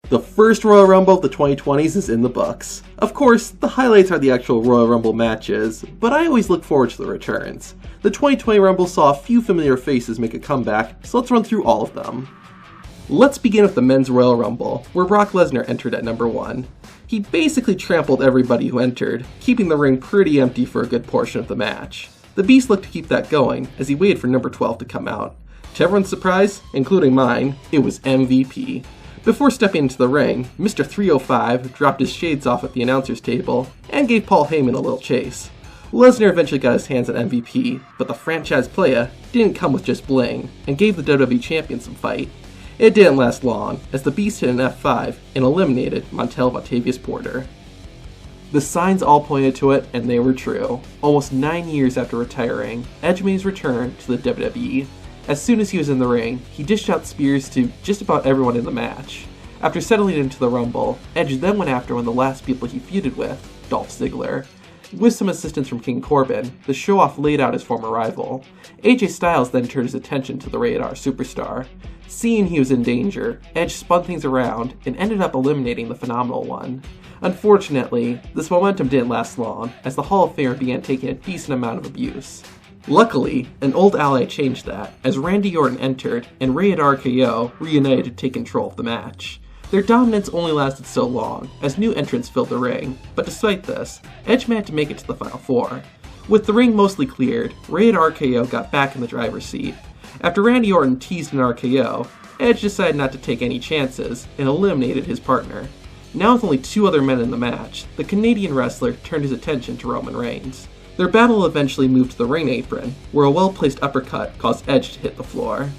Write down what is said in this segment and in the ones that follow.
The first Royal Rumble of the 2020s is in the books. Of course, the highlights are the actual Royal Rumble matches, but I always look forward to the returns. The 2020 Rumble saw a few familiar faces make a comeback, so let's run through all of them. Let's begin with the Men's Royal Rumble, where Brock Lesnar entered at number 1. He basically trampled everybody who entered, keeping the ring pretty empty for a good portion of the match. The Beast looked to keep that going, as he waited for number 12 to come out. To everyone's surprise, including mine, it was MVP. Before stepping into the ring, Mr. 305 dropped his shades off at the announcer's table and gave Paul Heyman a little chase. Lesnar eventually got his hands on MVP, but the franchise player didn't come with just bling and gave the WWE Champion some fight. It didn't last long, as the Beast hit an F5 and eliminated Montel Vontavious Porter. The signs all pointed to it, and they were true. Almost 9 years after retiring, Edge made his return to the WWE. As soon as he was in the ring, he dished out spears to just about everyone in the match. After settling into the Rumble, Edge then went after one of the last people he feuded with, Dolph Ziggler. With some assistance from King Corbin, the show-off laid out his former rival. AJ Styles then turned his attention to the Rated R superstar. Seeing he was in danger, Edge spun things around and ended up eliminating the Phenomenal One. Unfortunately, this momentum didn't last long, as the Hall of Famer began taking a decent amount of abuse. Luckily, an old ally changed that, as Randy Orton entered and Rated RKO reunited to take control of the match. Their dominance only lasted so long, as new entrants filled the ring, but despite this, Edge managed to make it to the Final Four. With the ring mostly cleared, Rated RKO got back in the driver's seat. After Randy Orton teased an RKO, Edge decided not to take any chances and eliminated his partner. Now with only 2 other men in the match, the Canadian wrestler turned his attention to Roman Reigns. Their battle eventually moved to the ring apron, where a well-placed uppercut caused Edge to hit the floor.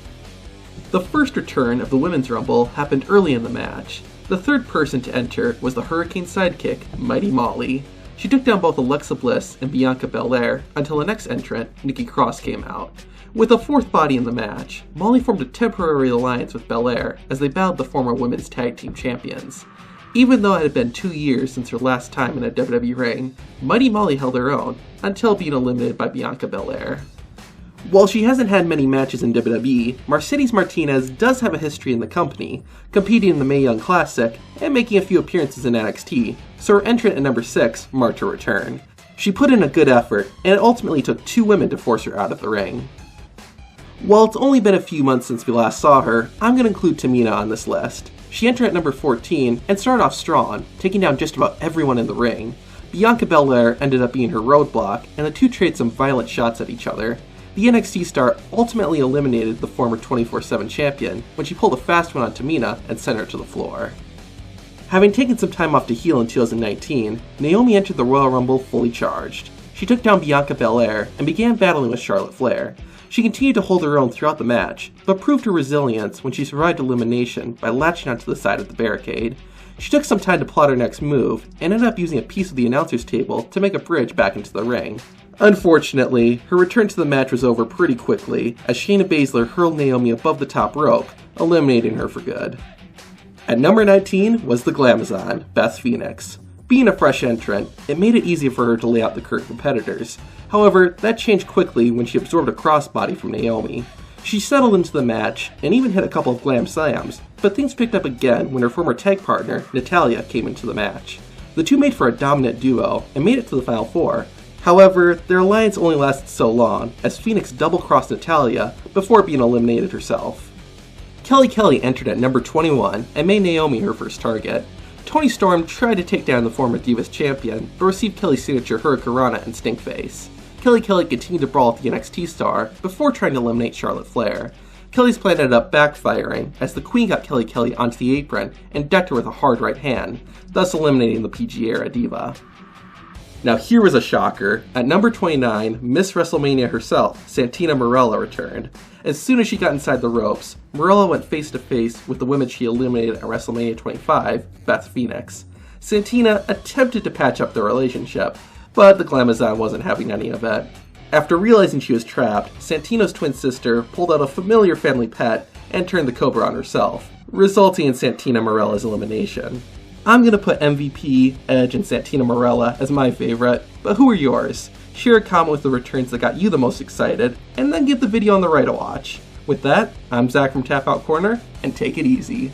The first return of the Women's Rumble happened early in the match. The third person to enter was the Hurricane sidekick, Mighty Molly. She took down both Alexa Bliss and Bianca Belair until the next entrant, Nikki Cross, came out. With a fourth body in the match, Molly formed a temporary alliance with Belair as they battled the former Women's Tag Team Champions. Even though it had been 2 years since her last time in a WWE ring, Mighty Molly held her own, until being eliminated by Bianca Belair. While she hasn't had many matches in WWE, Mercedes Martinez does have a history in the company, competing in the Mae Young Classic and making a few appearances in NXT, so her entrant at number 6 marked her return. She put in a good effort, and it ultimately took 2 women to force her out of the ring. While it's only been a few months since we last saw her, I'm going to include Tamina on this list. She entered at number 14 and started off strong, taking down just about everyone in the ring. Bianca Belair ended up being her roadblock, and the two traded some violent shots at each other. The NXT star ultimately eliminated the former 24/7 champion when she pulled a fast one on Tamina and sent her to the floor. Having taken some time off to heal in 2019, Naomi entered the Royal Rumble fully charged. She took down Bianca Belair and began battling with Charlotte Flair. She continued to hold her own throughout the match, but proved her resilience when she survived elimination by latching onto the side of the barricade. She took some time to plot her next move, and ended up using a piece of the announcer's table to make a bridge back into the ring. Unfortunately, her return to the match was over pretty quickly, as Shayna Baszler hurled Naomi above the top rope, eliminating her for good. At number 19 was the Glamazon, Beth Phoenix. Being a fresh entrant, it made it easier for her to lay out the current competitors. However, that changed quickly when she absorbed a crossbody from Naomi. She settled into the match, and even hit a couple of glam slams, but things picked up again when her former tag partner, Natalya, came into the match. The two made for a dominant duo, and made it to the Final Four. However, their alliance only lasted so long, as Phoenix double-crossed Natalya before being eliminated herself. Kelly Kelly entered at number 21, and made Naomi her first target. Toni Storm tried to take down the former Divas champion, but received Kelly's signature Hurricanrana and Stinkface. Kelly Kelly continued to brawl with the NXT star before trying to eliminate Charlotte Flair. Kelly's plan ended up backfiring, as the Queen got Kelly Kelly onto the apron and decked her with a hard right hand, thus eliminating the PG-era diva. Now here was a shocker. At number 29, Miss WrestleMania herself, Santina Marella, returned. As soon as she got inside the ropes, Marella went face to face with the woman she eliminated at WrestleMania 25, Beth Phoenix. Santina attempted to patch up their relationship, but the Glamazon wasn't having any of it. After realizing she was trapped, Santino's twin sister pulled out a familiar family pet and turned the Cobra on herself, resulting in Santina Marella's elimination. I'm going to put MVP, Edge, and Santina Marella as my favorite, but who are yours? Share a comment with the returns that got you the most excited, and then give the video on the right a watch. With that, I'm Zach from Tap Out Corner, and take it easy.